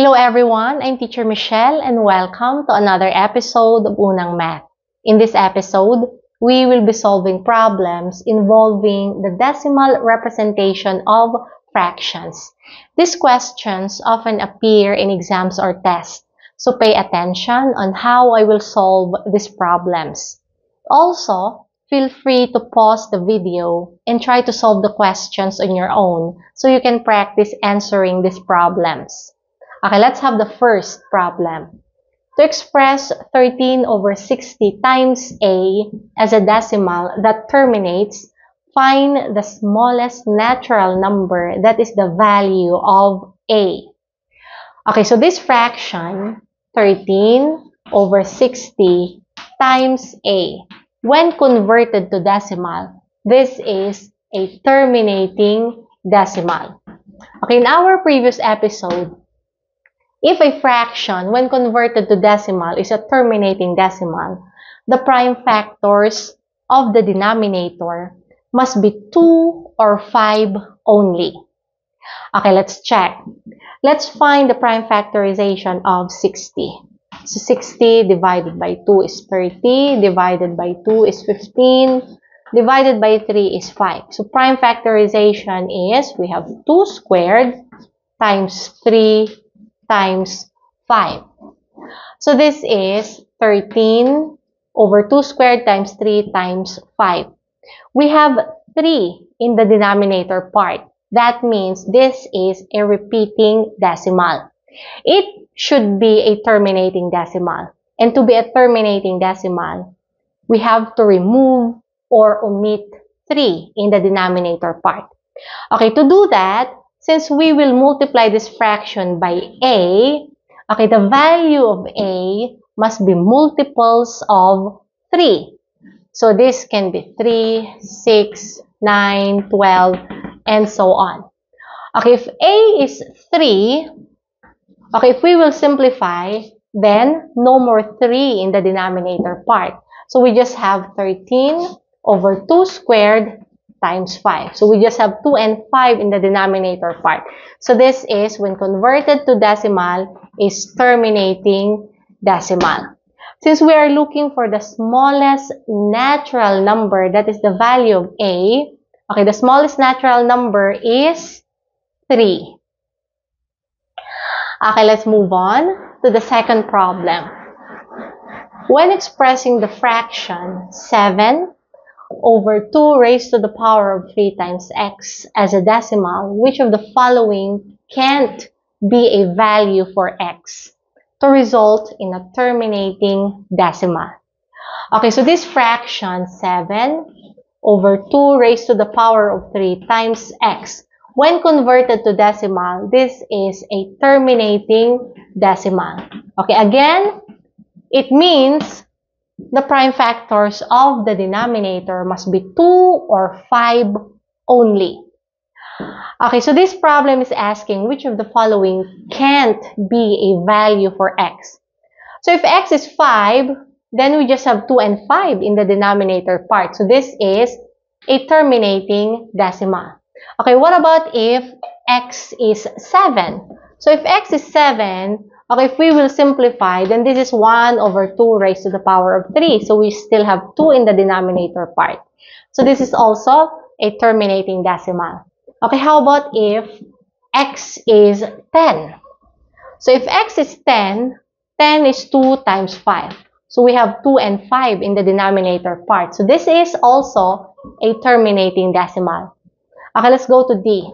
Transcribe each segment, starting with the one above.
Hello everyone, I'm Teacher Michelle and welcome to another episode of Unang Math. In this episode, we will be solving problems involving the decimal representation of fractions. These questions often appear in exams or tests, so pay attention on how I will solve these problems. Also, feel free to pause the video and try to solve the questions on your own so you can practice answering these problems. Okay, let's have the first problem. To express 13 over 60 times a as a decimal that terminates, find the smallest natural number that is the value of a. Okay, so this fraction, 13 over 60 times a, when converted to decimal, this is a terminating decimal. Okay, in our previous episode, if a fraction, when converted to decimal, is a terminating decimal, the prime factors of the denominator must be 2 or 5 only. Okay, let's check. Let's find the prime factorization of 60. So 60 divided by 2 is 30, divided by 2 is 15, divided by 3 is 5. So prime factorization is, we have 2 squared times 3 times 5. So this is 13 over 2 squared times 3 times 5. We have 3 in the denominator part. That means this is a repeating decimal. It should be a terminating decimal. And to be a terminating decimal, we have to remove or omit 3 in the denominator part. Okay, to do that, since we will multiply this fraction by a, okay, the value of a must be multiples of 3. So this can be 3, 6, 9, 12, and so on. Okay, if a is 3, okay, if we will simplify, then no more 3 in the denominator part. So we just have 13 over 2 squared times 5. So we just have 2 and 5 in the denominator part. So this is, when converted to decimal, is terminating decimal. Since we are looking for the smallest natural number, that is the value of a, okay, the smallest natural number is 3. Okay, let's move on to the second problem. When expressing the fraction 7 over 2 raised to the power of 3 times x as a decimal, which of the following can't be a value for x to result in a terminating decimal? Okay, so this fraction 7 over 2 raised to the power of 3 times x, when converted to decimal, this is a terminating decimal. Okay, again, it means the prime factors of the denominator must be 2 or 5 only. Okay, so this problem is asking which of the following can't be a value for x. So if x is 5, then we just have 2 and 5 in the denominator part. So this is a terminating decimal. Okay, what about if x is 7? So if x is 7, okay, if we will simplify, then this is 1 over 2 raised to the power of 3. So we still have 2 in the denominator part. So this is also a terminating decimal. Okay, how about if x is 10? So if x is 10, 10 is 2 times 5. So we have 2 and 5 in the denominator part. So this is also a terminating decimal. Okay, let's go to D.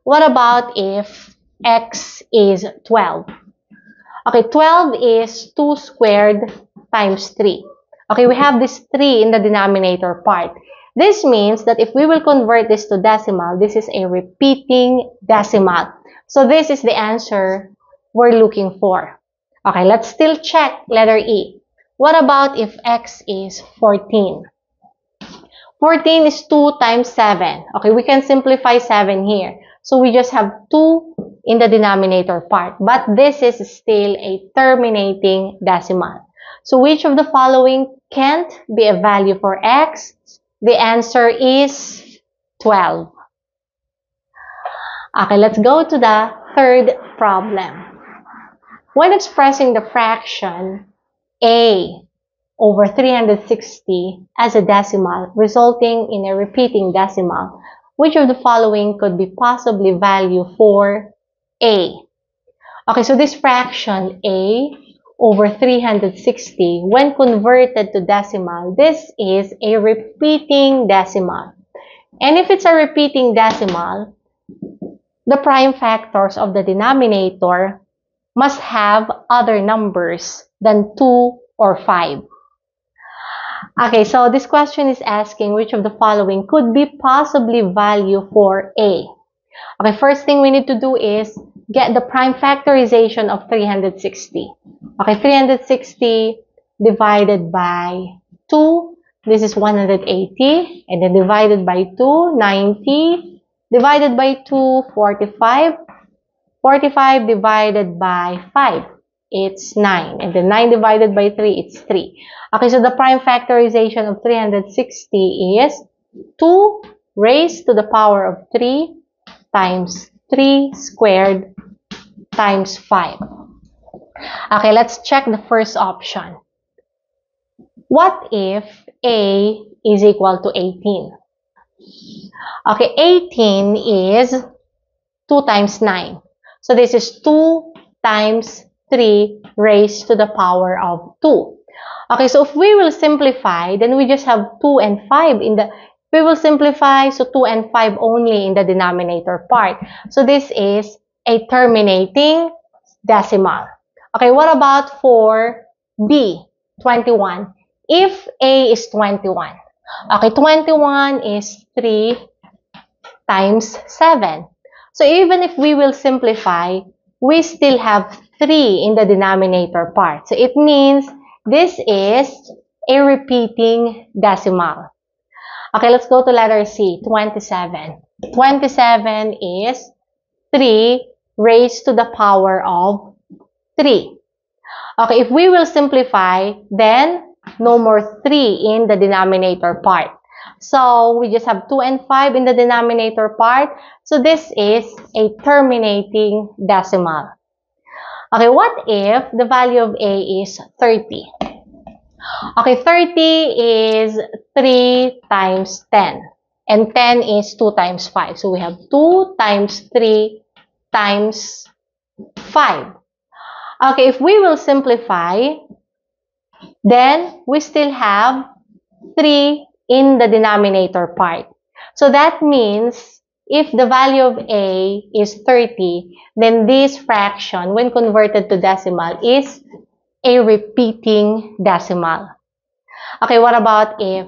What about if x is 12? Okay, 12 is 2 squared times 3. Okay, we have this 3 in the denominator part. This means that if we will convert this to decimal, this is a repeating decimal. So this is the answer we're looking for. Okay, let's still check letter E. What about if x is 14? 14 is 2 times 7. Okay, we can simplify 7 here. So we just have 2 in the denominator part. But this is still a terminating decimal. So which of the following can't be a value for x? The answer is 12. Okay, let's go to the third problem. When expressing the fraction a over 360 as a decimal, resulting in a repeating decimal, which of the following could be possibly value for a? Okay, so this fraction a over 360, when converted to decimal, this is a repeating decimal. And if it's a repeating decimal, the prime factors of the denominator must have other numbers than 2 or 5. Okay, so this question is asking which of the following could be possibly value for a. Okay, first thing we need to do is get the prime factorization of 360. Okay, 360 divided by 2, this is 180, and then divided by 2, 90, divided by 2, 45, 45 divided by 5, it's 9, and then 9 divided by 3, it's 3. Okay, so the prime factorization of 360 is 2 raised to the power of 3 times 3 squared times 5. Okay, let's check the first option. What if a is equal to 18? Okay, 18 is 2 times 9. So this is 2 times 3 raised to the power of 2. Okay, so if we will simplify, then we just have 2 and 5 in the, we will simplify, so 2 and 5 only in the denominator part. So this is a terminating decimal. Okay, what about for B, 21? If A is 21, okay, 21 is 3 times 7. So even if we will simplify, we still have 3 in the denominator part. So it means this is a repeating decimal. Okay, let's go to letter C, 27. 27 is 3 raised to the power of 3. Okay, if we will simplify, then no more 3 in the denominator part. So we just have 2 and 5 in the denominator part. So this is a terminating decimal. Okay, what if the value of A is 30? Okay, 30 is 3 times 10. And 10 is 2 times 5. So we have 2 times 3 times 5. Okay, if we will simplify, then we still have 3 in the denominator part. So that means if the value of A is 30, then this fraction, when converted to decimal, is a repeating decimal. Okay, what about if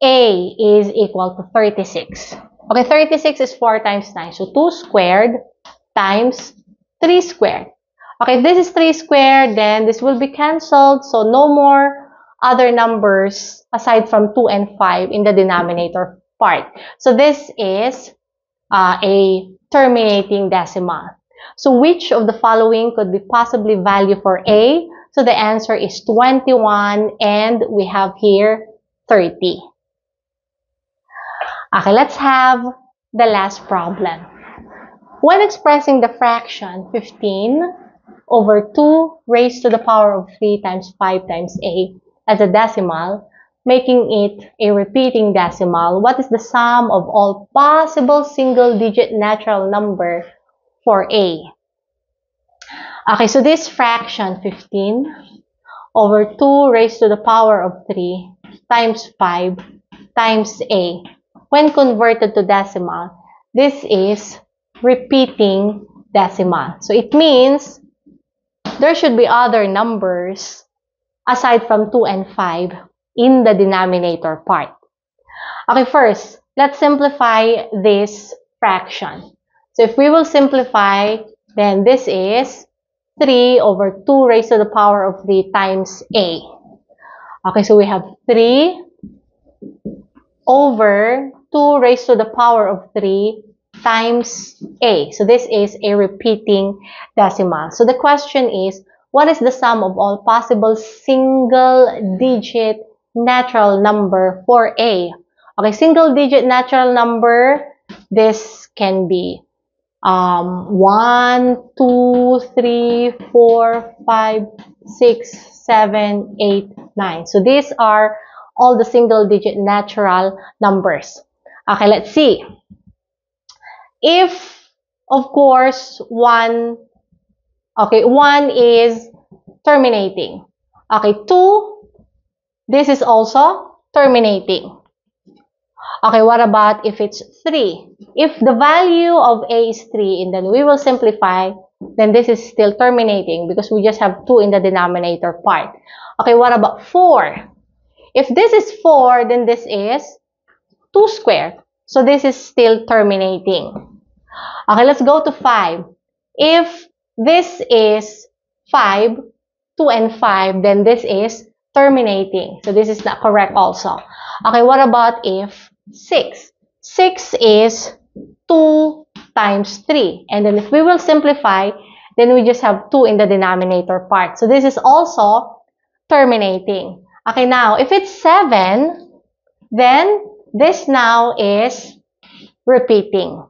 A is equal to 36? Okay, 36 is 4 times 9. So 2 squared times 3 squared. Okay, if this is 3 squared, then this will be cancelled. So no more other numbers aside from 2 and 5 in the denominator part. So this is a terminating decimal. So which of the following could be possibly value for A? So the answer is 21, and we have here 30. Okay, let's have the last problem. When expressing the fraction 15 over 2 raised to the power of 3 times 5 times A as a decimal, making it a repeating decimal, what is the sum of all possible single-digit natural number for A? Okay, so this fraction 15 over 2 raised to the power of 3 times 5 times A, when converted to decimal, this is repeating decimal. So it means there should be other numbers aside from 2 and 5 in the denominator part. Okay, first, let's simplify this fraction. So if we will simplify, then this is 3 over 2 raised to the power of 3 times A. Okay, so we have 3 over 2 raised to the power of 3 times A. So this is a repeating decimal. So the question is, what is the sum of all possible single-digit natural number for A? Okay, single-digit natural number, this can be 1, 2, 3, 4, 5, 6, 7, 8, 9. So these are all the single-digit natural numbers. Okay, let's see. If, of course, 1 is terminating. Okay, 2, this is also terminating. Okay, what about if it's 3? If the value of A is 3 and then we will simplify, then this is still terminating because we just have 2 in the denominator part. Okay, what about 4? If this is 4, then this is 2 squared. So this is still terminating. Okay, let's go to 5. If this is 5, 2 and 5, then this is terminating. So this is not correct also. Okay, what about if 6? 6 is 2 times 3. And then if we will simplify, then we just have 2 in the denominator part. So this is also terminating. Okay, now, if it's 7, then this now is repeating.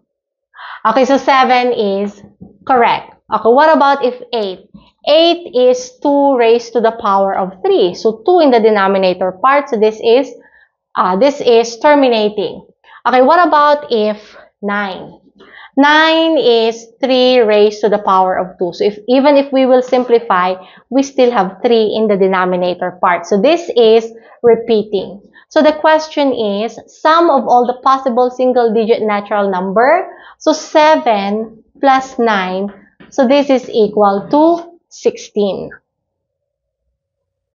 Okay, so 7 is correct. Okay, what about if 8? 8 is 2 raised to the power of 3. So 2 in the denominator part. So this is terminating. Okay, what about if 9? 9 is 3 raised to the power of 2. So even if we will simplify, we still have 3 in the denominator part. So this is repeating. So the question is, sum of all the possible single-digit natural number. So 7 plus 9. So this is equal to 16.